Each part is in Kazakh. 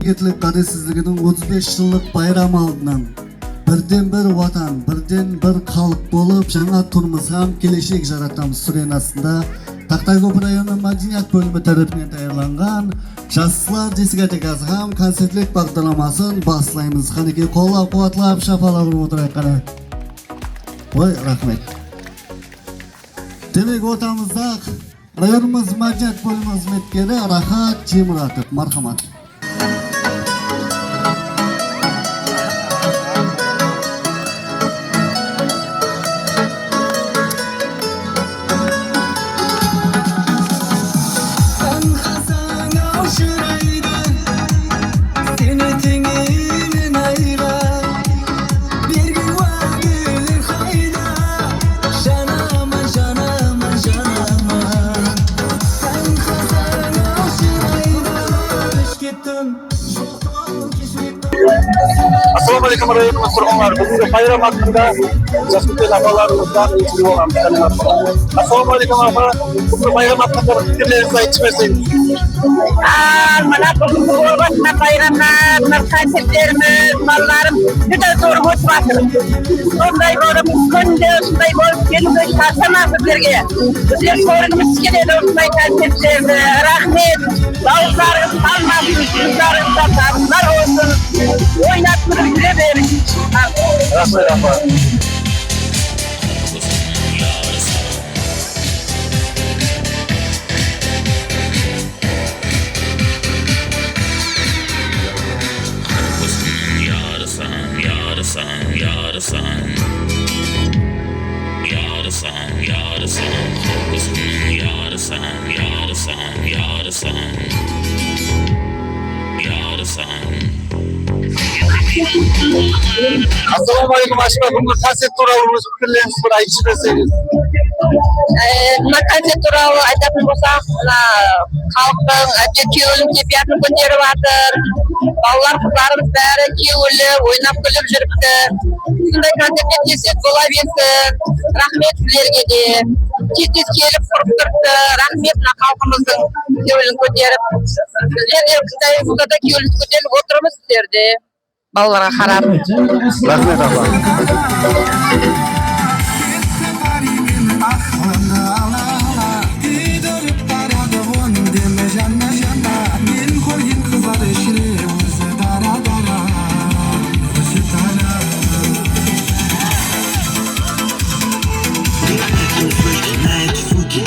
Мемлекеттік қадірсіздігінің 35 жылдық байрамы алдынан бірден бір ватан, бірден бір халық болып, жаңа тұрмыс һәм келешек жаратамыз сүрен астында Тақтайкөпір районы мәдениет бөлімі тарапынан даярланған жастар дискотекасы һәм концертлік бағдарламасын бастаймыз. Қанекей қолдап-қуатлап шапалақ ұрып отырайық қана. Ой, рахмет. Демек отамызда районымыз мәдениет бөлімі қызметкері Рахат Теміратов, мархамат. Assalamualaikum warahmatullahi wabarakatuh. Bugün bayram hakkında Jasmine abalarımızdan ilgili olan bir tane var. Assalamualaikum warahmatullahi wabarakatuh. Bugün bayram hakkında fikirlerinizi açıklayın. Mana bugün bayramlar, konsertlerimiz, ballarım juda zo'r o'tmoqda. Shunday bo'lib, kunda shunday bo'lib kelib qatnashamiz sizlarga. Bizlar ko'rgimiz keladi shunday konsertlarni. Rahmat. Davlaringiz hammasi sizlarga sabırlar olsun. Oynab yuraverin. Rahmat. Assalamualaikum aşkım. Bugün konser turlarımız fikirlerinizi bir aytib bersangiz. Mына концерт туралы айтатын болсақ, мына халықтың күйеуілім кепиятын көтеріп жатыр. Балалар қыздарымыз бәрі күйеулі, ойнап күліп жүріпті. Сондай концертке келсек бола берсін. Рахмет сіздерге де. Тез келіп құрып тұрды. Рахмет мына халқымыздың күйеуілін көтеріп. Сіздер де Қытайда күйеуілін көтеріп отырмыз сіздерде. Балаларға қарап. Рахмет апа.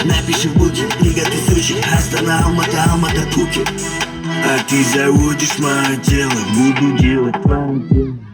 Напиши в буки, книга ты сучи, Астана, Алмата, Туки. А ты заводишь мое тело, буду делать твое дело.